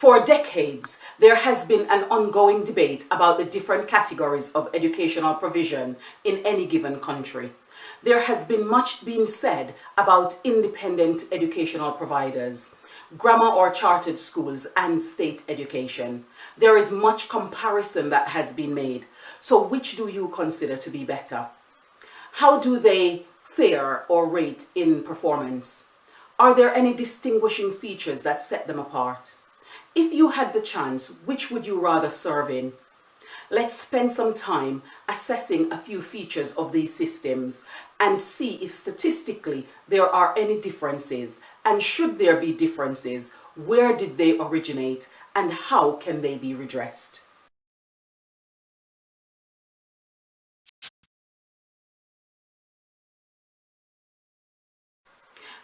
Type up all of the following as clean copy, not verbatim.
For decades, there has been an ongoing debate about the different categories of educational provision in any given country. There has been much being said about independent educational providers, grammar or chartered schools, and state education. There is much comparison that has been made. So which do you consider to be better? How do they fare or rate in performance? Are there any distinguishing features that set them apart? If you had the chance, which would you rather serve in? Let's spend some time assessing a few features of these systems and see if statistically there are any differences, and should there be differences, where did they originate and how can they be redressed?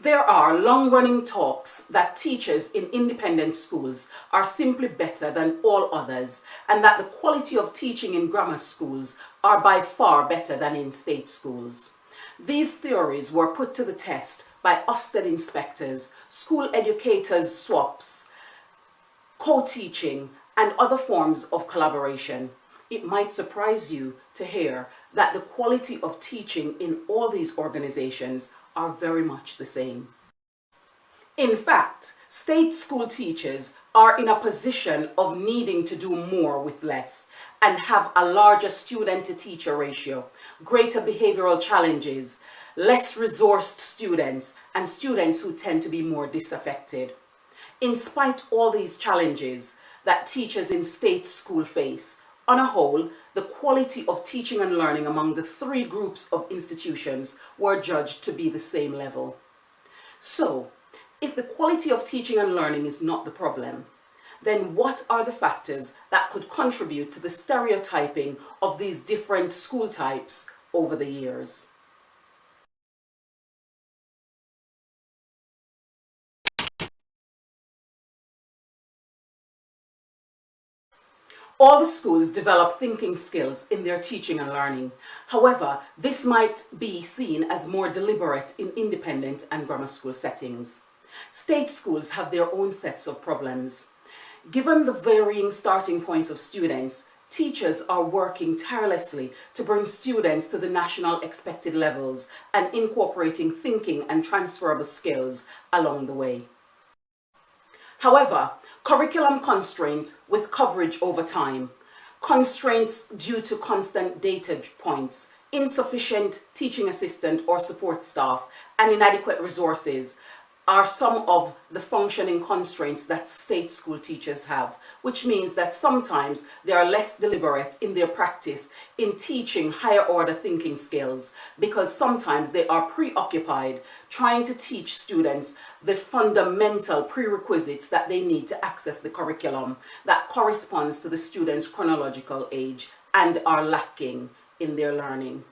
There are long-running talks that teachers in independent schools are simply better than all others, and that the quality of teaching in grammar schools are by far better than in state schools. These theories were put to the test by Ofsted inspectors, school educators swaps, co-teaching, and other forms of collaboration. It might surprise you to hear that the quality of teaching in all these organizations are very much the same. In fact, state school teachers are in a position of needing to do more with less and have a larger student-to-teacher ratio, greater behavioral challenges, less resourced students, and students who tend to be more disaffected. In spite of all these challenges that teachers in state school face, on a whole, the quality of teaching and learning among the three groups of institutions were judged to be the same level. So, if the quality of teaching and learning is not the problem, then what are the factors that could contribute to the stereotyping of these different school types over the years? All the schools develop thinking skills in their teaching and learning. However, this might be seen as more deliberate in independent and grammar school settings. State schools have their own sets of problems. Given the varying starting points of students, teachers are working tirelessly to bring students to the national expected levels and incorporating thinking and transferable skills along the way. However, curriculum constraints with coverage over time, constraints due to constant data points, insufficient teaching assistant or support staff, and inadequate resources are some of the functioning constraints that state school teachers have, which means that sometimes they are less deliberate in their practice in teaching higher order thinking skills, because sometimes they are preoccupied trying to teach students the fundamental prerequisites that they need to access the curriculum that corresponds to the student's chronological age and are lacking in their learning.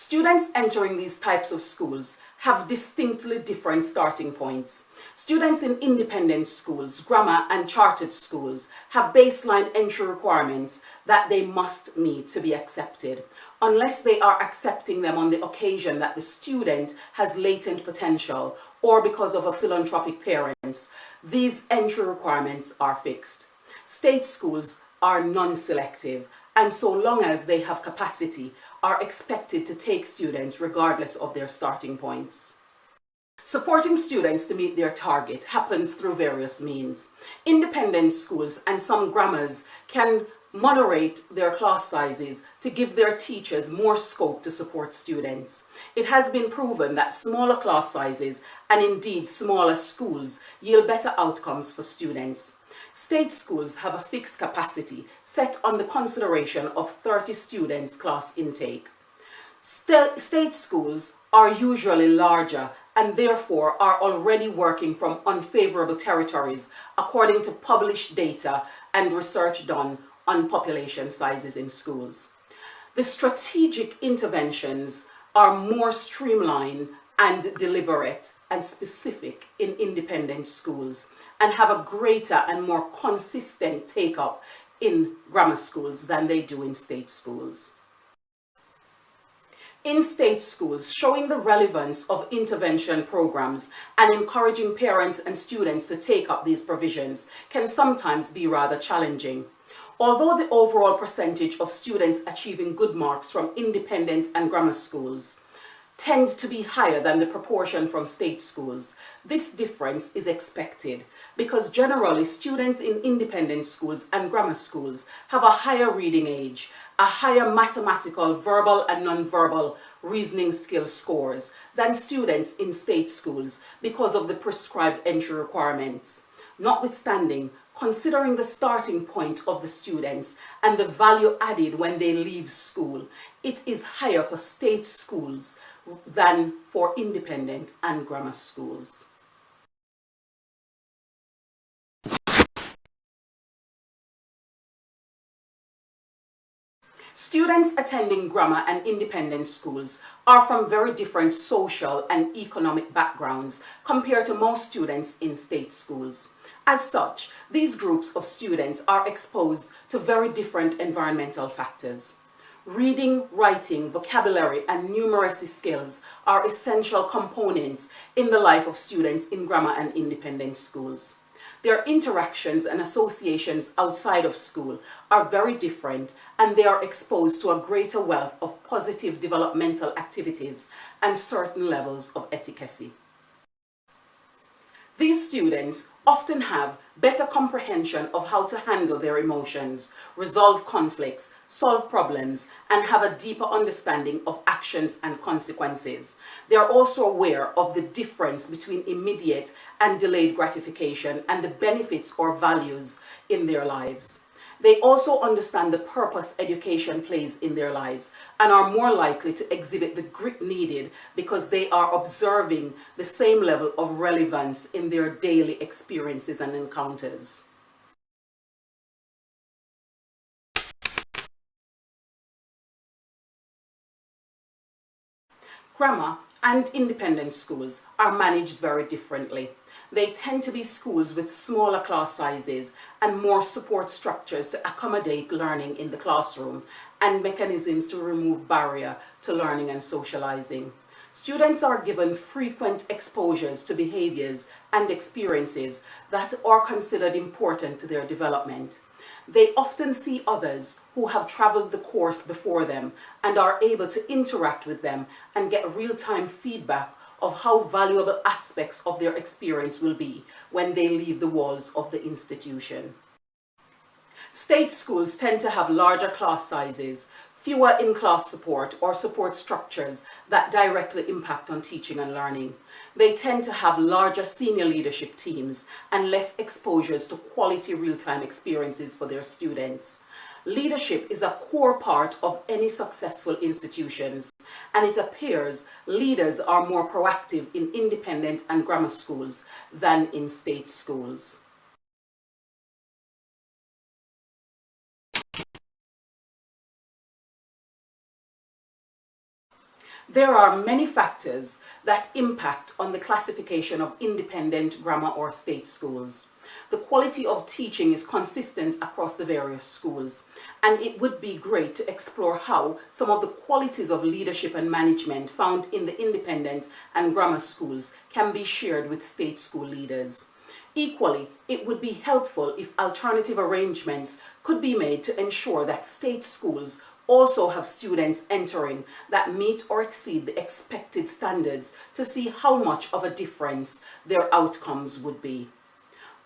Students entering these types of schools have distinctly different starting points. Students in independent schools, grammar and chartered schools have baseline entry requirements that they must meet to be accepted, unless they are accepting them on the occasion that the student has latent potential or because of a philanthropic parents. These entry requirements are fixed. State schools are non-selective, and so long as they have capacity, are expected to take students regardless of their starting points. Supporting students to meet their target happens through various means. Independent schools and some grammars can moderate their class sizes to give their teachers more scope to support students. It has been proven that smaller class sizes and indeed smaller schools yield better outcomes for students. State schools have a fixed capacity set on the consideration of 30 students class intake. State schools are usually larger and therefore are already working from unfavorable territories according to published data and research done on population sizes in schools. The strategic interventions are more streamlined and deliberate and specific in independent schools, and have a greater and more consistent take-up in grammar schools than they do in state schools. in state schools, showing the relevance of intervention programs and encouraging parents and students to take up these provisions can sometimes be rather challenging. Although the overall percentage of students achieving good marks from independent and grammar schools tend to be higher than the proportion from state schools, this difference is expected because generally students in independent schools and grammar schools have a higher reading age, a higher mathematical, verbal and non-verbal reasoning skill scores than students in state schools because of the prescribed entry requirements. Notwithstanding, considering the starting point of the students and the value added when they leave school, it is higher for state schools than for independent and grammar schools. Students attending grammar and independent schools are from very different social and economic backgrounds compared to most students in state schools. As such, these groups of students are exposed to very different environmental factors. Reading, writing, vocabulary, and numeracy skills are essential components in the life of students in grammar and independent schools. Their interactions and associations outside of school are very different, and they are exposed to a greater wealth of positive developmental activities and certain levels of efficacy. These students often have better comprehension of how to handle their emotions, resolve conflicts, solve problems, and have a deeper understanding of actions and consequences. They are also aware of the difference between immediate and delayed gratification and the benefits or values in their lives. They also understand the purpose education plays in their lives and are more likely to exhibit the grit needed because they are observing the same level of relevance in their daily experiences and encounters. Grammar and independent schools are managed very differently. They tend to be schools with smaller class sizes and more support structures to accommodate learning in the classroom and mechanisms to remove barrier to learning and socializing. Students are given frequent exposures to behaviors and experiences that are considered important to their development. They often see others who have traveled the course before them and are able to interact with them and get real-time feedback of how valuable aspects of their experience will be when they leave the walls of the institution. State schools tend to have larger class sizes, fewer in-class support or support structures that directly impact on teaching and learning. They tend to have larger senior leadership teams and less exposures to quality real-time experiences for their students. Leadership is a core part of any successful institutions, and it appears leaders are more proactive in independent and grammar schools than in state schools. There are many factors that impact on the classification of independent, grammar or state schools. The quality of teaching is consistent across the various schools, and it would be great to explore how some of the qualities of leadership and management found in the independent and grammar schools can be shared with state school leaders. Equally, it would be helpful if alternative arrangements could be made to ensure that state schools also have students entering that meet or exceed the expected standards to see how much of a difference their outcomes would be.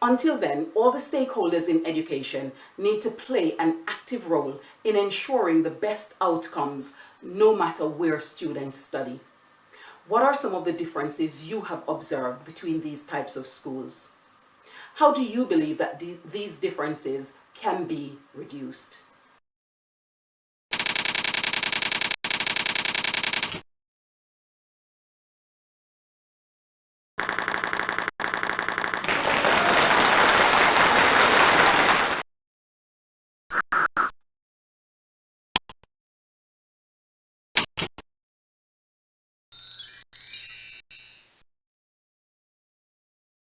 Until then, all the stakeholders in education need to play an active role in ensuring the best outcomes no matter where students study. What are some of the differences you have observed between these types of schools? How do you believe that these differences can be reduced?